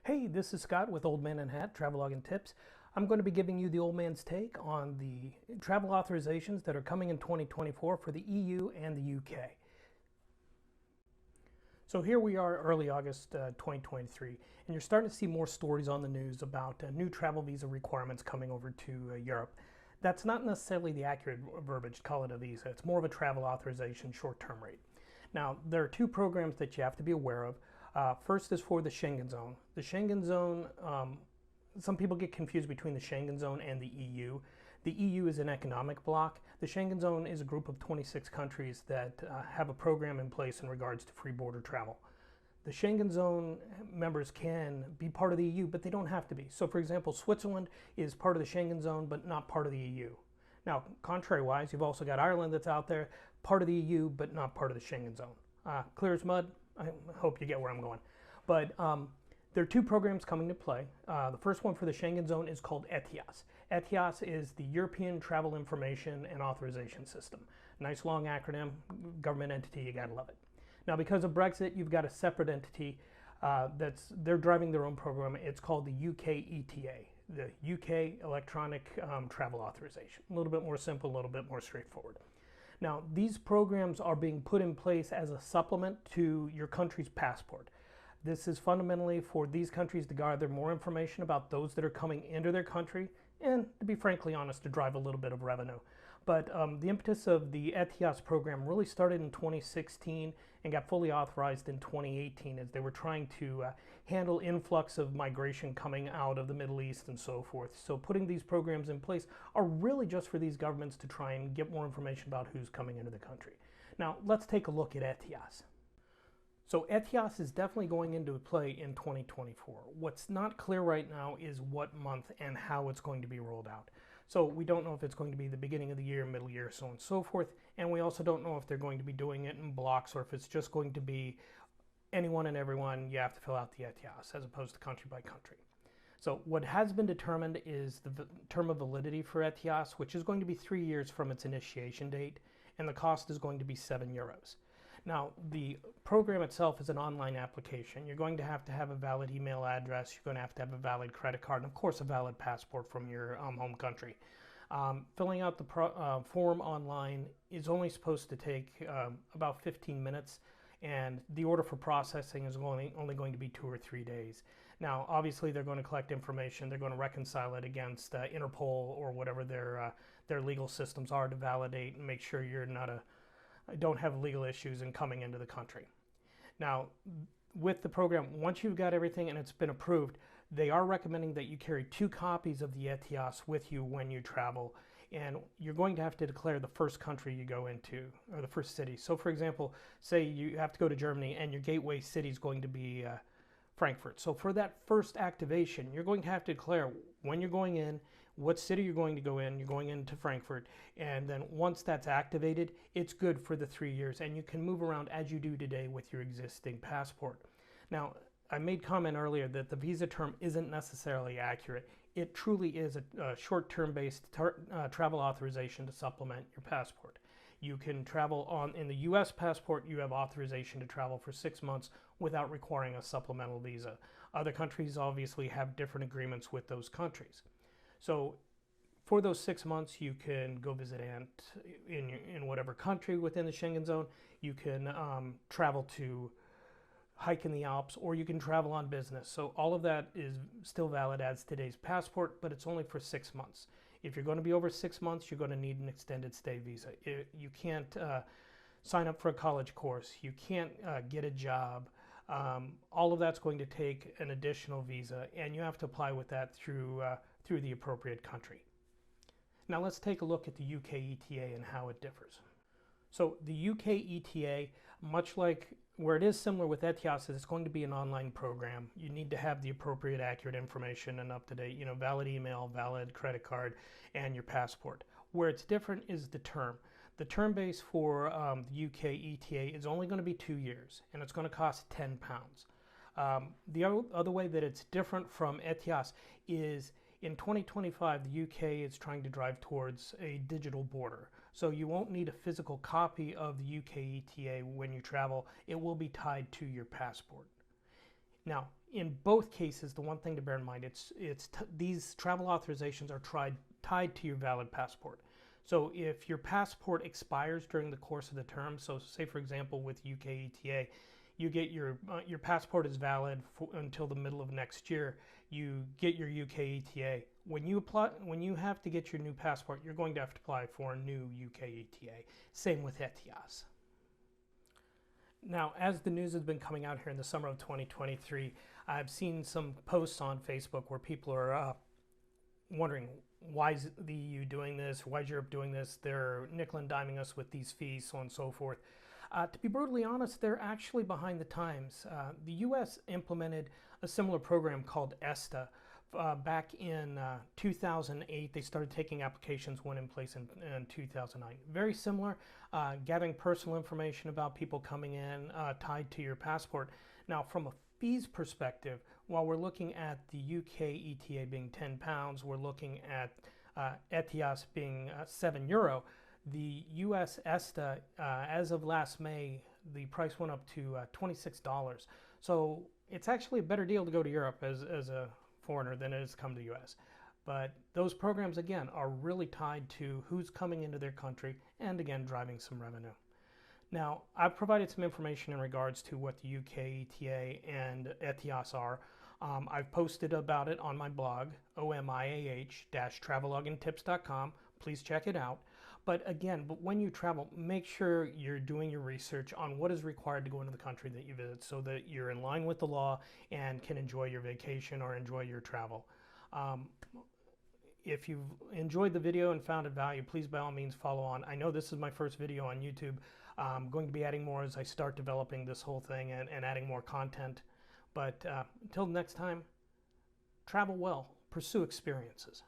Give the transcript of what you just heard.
Hey, this is Scott with Old Man in Hat, Travelog and Tips. I'm going to be giving you the old man's take on the travel authorizations that are coming in 2024 for the EU and the UK. So here we are, early August 2023, and you're starting to see more stories on the news about new travel visa requirements coming over to Europe. That's not necessarily the accurate verbiage to call it a visa. It's more of a travel authorization short-term rate. Now, there are two programs that you have to be aware of. First is for the Schengen zone. The Schengen zone, some people get confused between the Schengen zone and the EU. The EU is an economic bloc. The Schengen zone is a group of 26 countries that have a program in place in regards to free border travel. The Schengen zone members can be part of the EU, but they don't have to be. So for example, Switzerland is part of the Schengen zone, but not part of the EU. Now, contrary-wise, you've also got Ireland that's out there, part of the EU, but not part of the Schengen zone. Clear as mud. I hope you get where I'm going. But there are two programs coming to play. The first one for the Schengen zone is called ETIAS. ETIAS is the European Travel Information and Authorization System. Nice long acronym, government entity, you gotta love it. Now because of Brexit, you've got a separate entity they're driving their own program. It's called the UK ETA, the UK Electronic Travel Authorization. A little bit more simple, a little bit more straightforward. Now, these programs are being put in place as a supplement to your country's passport. This is fundamentally for these countries to gather more information about those that are coming into their country and, to be frankly honest, to drive a little bit of revenue. But the impetus of the ETIAS program really started in 2016 and got fully authorized in 2018 as they were trying to handle influx of migration coming out of the Middle East and so forth. So putting these programs in place are really just for these governments to try and get more information about who's coming into the country. Now let's take a look at ETIAS. So ETIAS is definitely going into play in 2024. What's not clear right now is what month and how it's going to be rolled out. So we don't know if it's going to be the beginning of the year, middle year, so on and so forth. And we also don't know if they're going to be doing it in blocks or if it's just going to be anyone and everyone, you have to fill out the ETIAS as opposed to country by country. So what has been determined is the term of validity for ETIAS, which is going to be 3 years from its initiation date, and the cost is going to be €7. Now, the program itself is an online application. You're going to have a valid email address. You're going to have a valid credit card, and of course, a valid passport from your home country. Filling out the form online is only supposed to take about 15 minutes, and the order for processing is only going to be 2 or 3 days. Now, obviously, they're going to collect information. They're going to reconcile it against Interpol or whatever their legal systems are to validate and make sure you're not don't have legal issues in coming into the country. Now, with the program, once you've got everything and it's been approved, they are recommending that you carry 2 copies of the ETIAS with you when you travel, and you're going to have to declare the first country you go into, or the first city. So for example, say you have to go to Germany and your gateway city is going to be Frankfurt. So for that first activation, you're going to have to declare when you're going in, what city you're going to go in. You're going into Frankfurt, and then once that's activated, it's good for the 3 years, and you can move around as you do today with your existing passport. Now, I made comment earlier that the visa term isn't necessarily accurate. It truly is a short-term based travel authorization to supplement your passport. You can travel in the US passport, you have authorization to travel for 6 months without requiring a supplemental visa. Other countries obviously have different agreements with those countries. So for those 6 months, you can go visit aunt in whatever country within the Schengen zone. You can travel to hike in the Alps, or you can travel on business. So all of that is still valid as today's passport, but it's only for 6 months. If you're going to be over 6 months, you're going to need an extended stay visa. You can't sign up for a college course. You can't get a job. All of that's going to take an additional visa, and you have to apply with that through the appropriate country. Now let's take a look at the UK ETA and how it differs. So the UK ETA, much like where it is similar with ETIAS, is it's going to be an online program. You need to have the appropriate accurate information and up-to-date, valid email, valid credit card, and your passport. Where it's different is the term. The term base for the UK ETA is only going to be 2 years, and it's going to cost £10. The other way that it's different from ETIAS is in 2025, the UK is trying to drive towards a digital border. So you won't need a physical copy of the UK ETA when you travel. It will be tied to your passport. Now, in both cases, the one thing to bear in mind, these travel authorizations are tied to your valid passport. So if your passport expires during the course of the term, so say for example with UK ETA, you get your passport is valid until the middle of next year. You get your UK ETA. When you have to get your new passport, you're going to have to apply for a new UK ETA. Same with ETIAS. Now, as the news has been coming out here in the summer of 2023, I've seen some posts on Facebook where people are wondering, why is the EU doing this? Why is Europe doing this? They're nickel and diming us with these fees, so on and so forth. To be brutally honest, they're actually behind the times. The US implemented a similar program called ESTA. Back in 2008, they started taking applications, went in place in 2009. Very similar, gathering personal information about people coming in tied to your passport. Now, from a fees perspective, while we're looking at the UK ETA being £10, we're looking at ETIAS being €7. The US ESTA, as of last May, the price went up to $26. So it's actually a better deal to go to Europe as a foreigner than it is to come to the US. But those programs, again, are really tied to who's coming into their country and, again, driving some revenue. Now, I've provided some information in regards to what the UK ETA and ETIAS are. I've posted about it on my blog, omiah-travelogandtips.com. Please check it out. But again, when you travel, make sure you're doing your research on what is required to go into the country that you visit so that you're in line with the law and can enjoy your vacation or enjoy your travel. If you've enjoyed the video and found it valuable, please by all means follow on. I know this is my first video on YouTube. I'm going to be adding more as I start developing this whole thing and adding more content. But until next time, travel well, pursue experiences.